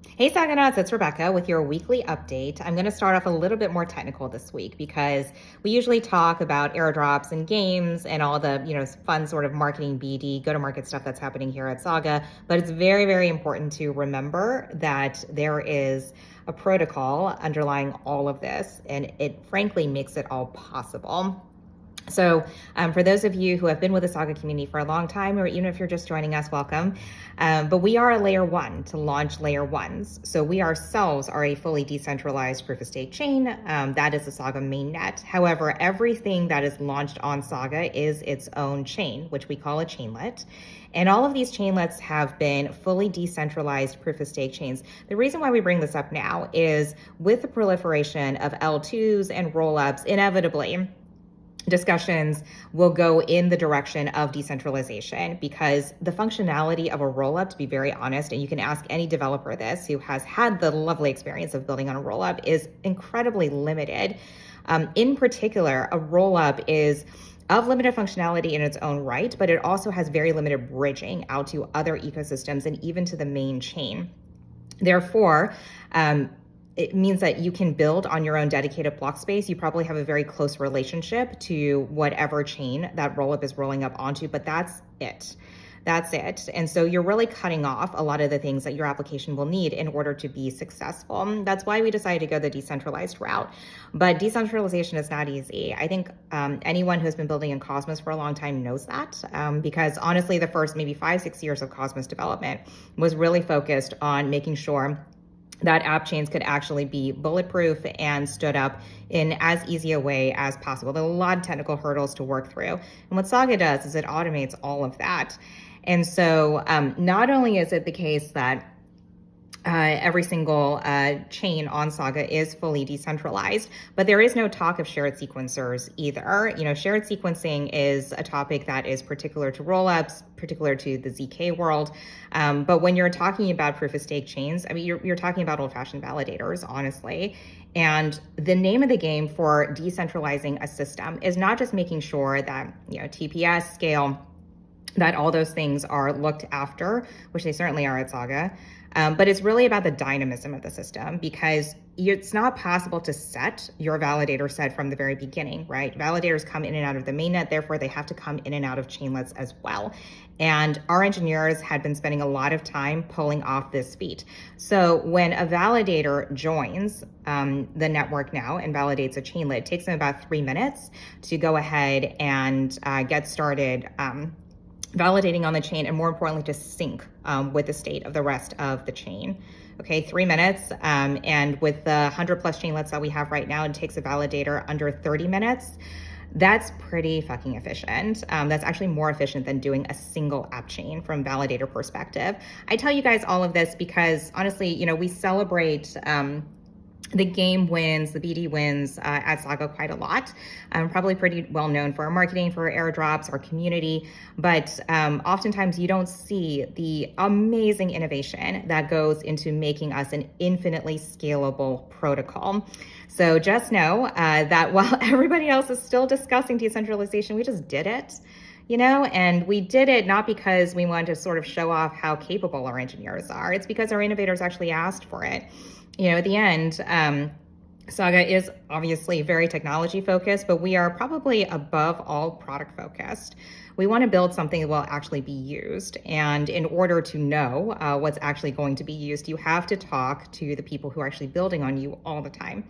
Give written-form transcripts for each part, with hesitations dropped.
Hey Saganauts, it's Rebecca with your weekly update. I'm going to start off a little bit more technical this week because we usually talk about airdrops and games and all the, fun sort of marketing BD, go-to-market stuff that's happening here at Saga. But it's very, very important to remember that there is a protocol underlying all of this, and it frankly makes it all possible. So for those of you who have been with the Saga community for a long time, or even if you're just joining us, welcome. But we are a layer one to launch layer ones. So we ourselves are a fully decentralized proof of stake chain. That is the Saga mainnet. However, everything that is launched on Saga is its own chain, which we call a chainlet. And all of these chainlets have been fully decentralized proof of stake chains. The reason why we bring this up now is with the proliferation of L2s and rollups, inevitably, discussions will go in the direction of decentralization because the functionality of a rollup, to be very honest, and you can ask any developer this who has had the lovely experience of building on a rollup, is incredibly limited. In particular, a rollup is of limited functionality in its own right, but it also has very limited bridging out to other ecosystems and even to the main chain. Therefore, it means that you can build on your own dedicated block space. You probably have a very close relationship to whatever chain that rollup is rolling up onto, but that's it. That's it. And so you're really cutting off a lot of the things that your application will need in order to be successful. That's why we decided to go the decentralized route. But decentralization is not easy. I think anyone who's been building in Cosmos for a long time knows that because honestly, the first maybe 5-6 years of Cosmos development was really focused on making sure that app chains could actually be bulletproof and stood up in as easy a way as possible. There are a lot of technical hurdles to work through. And what Saga does is it automates all of that. And so not only is it the case that every single chain on Saga is fully decentralized, but there is no talk of shared sequencers either. Shared sequencing is a topic that is particular to rollups, particular to the ZK world. But when you're talking about proof of stake chains, I mean, you're talking about old-fashioned validators, honestly. And the name of the game for decentralizing a system is not just making sure that, TPS, scale, that all those things are looked after, which they certainly are at Saga. But it's really about the dynamism of the system because it's not possible to set your validator set from the very beginning, right? Validators come in and out of the mainnet, therefore they have to come in and out of chainlets as well. And our engineers had been spending a lot of time pulling off this feat. So when a validator joins the network now and validates a chainlet, it takes them about 3 minutes to go ahead and get started validating on the chain, and more importantly, to sync with the state of the rest of the chain. Okay, 3 minutes. And with the 100+ chainlets that we have right now, it takes a validator under 30 minutes. That's pretty fucking efficient. That's actually more efficient than doing a single app chain from validator perspective. I tell you guys all of this because honestly, we celebrate the game wins, the BD wins at Saga quite a lot. Probably pretty well known for our marketing, for our airdrops, our community, but oftentimes you don't see the amazing innovation that goes into making us an infinitely scalable protocol. So just know that while everybody else is still discussing decentralization, we just did it. And we did it not because we wanted to sort of show off how capable our engineers are. It's because our innovators actually asked for it. At the end, Saga is obviously very technology focused, but we are probably above all product focused. We want to build something that will actually be used. And in order to know what's actually going to be used, you have to talk to the people who are actually building on you all the time.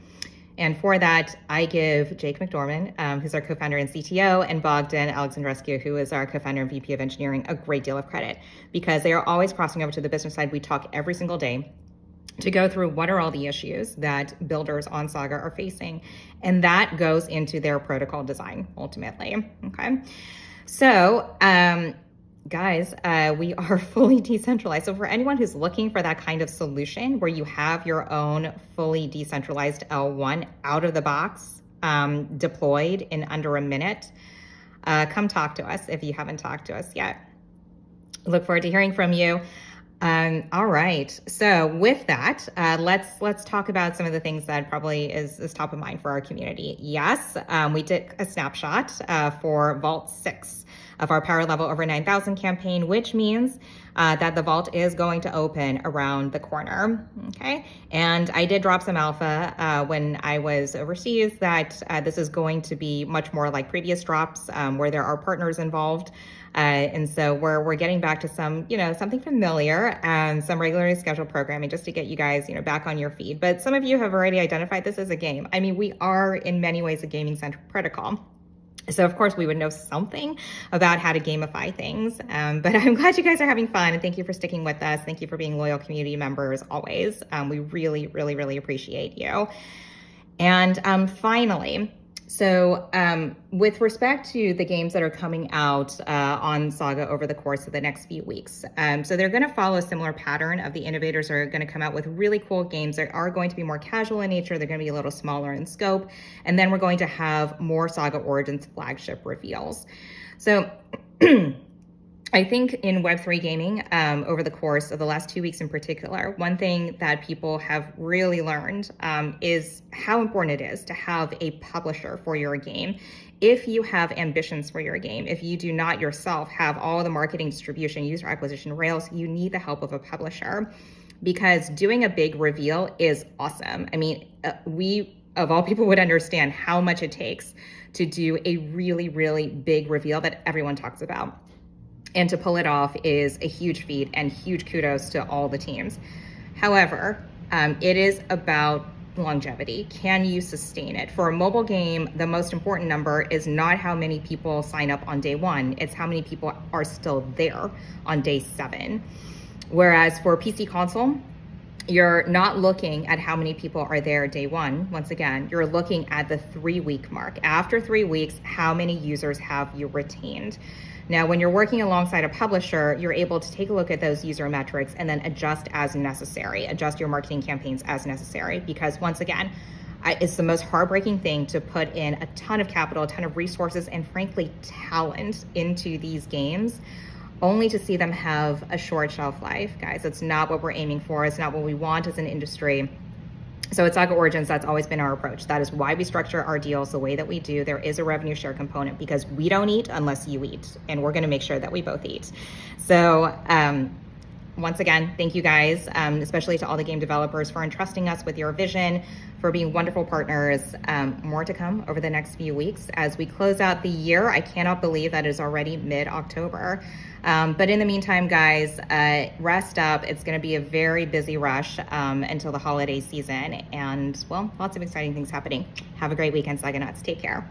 And for that, I give Jake McDormand, who's our co-founder and CTO, and Bogdan Alexandrescu, who is our co-founder and VP of engineering, a great deal of credit because they are always crossing over to the business side. We talk every single day to go through what are all the issues that builders on Saga are facing. And that goes into their protocol design, ultimately, okay? So, guys, we are fully decentralized. So for anyone who's looking for that kind of solution where you have your own fully decentralized L1 out of the box, deployed in under a minute, come talk to us if you haven't talked to us yet. Look forward to hearing from you. All right. So with that, let's talk about some of the things that probably is top of mind for our community. Yes, we did a snapshot for Vault 6 of our power level over 9,000 campaign, which means that the vault is going to open around the corner, okay? And I did drop some alpha when I was overseas that this is going to be much more like previous drops where there are partners involved. And so we're getting back to some, something familiar and some regularly scheduled programming just to get you guys, back on your feet. But some of you have already identified this as a game. I mean, we are in many ways a gaming-centric protocol. So of course we would know something about how to gamify things, but I'm glad you guys are having fun, and thank you for sticking with us. Thank you for being loyal community members always. We really, really, really appreciate you. And finally, so with respect to the games that are coming out on Saga over the course of the next few weeks, so they're going to follow a similar pattern of the innovators are going to come out with really cool games that are going to be more casual in nature. They're going to be a little smaller in scope. And then we're going to have more Saga Origins flagship reveals. So I think in Web3 gaming, over the course of the last 2 weeks in particular, one thing that people have really learned is how important it is to have a publisher for your game. If you have ambitions for your game, if you do not yourself have all the marketing, distribution, user acquisition rails, you need the help of a publisher, because doing a big reveal is awesome. I mean, we, of all people, would understand how much it takes to do a really, really big reveal that everyone talks about. And to pull it off is a huge feat, and huge kudos to all the teams. However, it is about longevity. Can you sustain it? For a mobile game, the most important number is not how many people sign up on day one, it's how many people are still there on day 7. Whereas for PC console, you're not looking at how many people are there day 1. Once again, you're looking at the 3-week mark. After 3 weeks, how many users have you retained? Now, when you're working alongside a publisher, you're able to take a look at those user metrics and then adjust as necessary, adjust your marketing campaigns as necessary, because once again, it's the most heartbreaking thing to put in a ton of capital, a ton of resources, and frankly, talent into these games, only to see them have a short shelf life, guys. It's not what we're aiming for. It's not what we want as an industry. So at Saga Origins, that's always been our approach. That is why we structure our deals the way that we do. There is a revenue share component because we don't eat unless you eat, and we're gonna make sure that we both eat. So once again, thank you guys, especially to all the game developers for entrusting us with your vision, for being wonderful partners. More to come over the next few weeks as we close out the year. I cannot believe that it is already mid-October. But in the meantime, guys, rest up. It's going to be a very busy rush until the holiday season. And, well, lots of exciting things happening. Have a great weekend, Saga Nuts. Take care.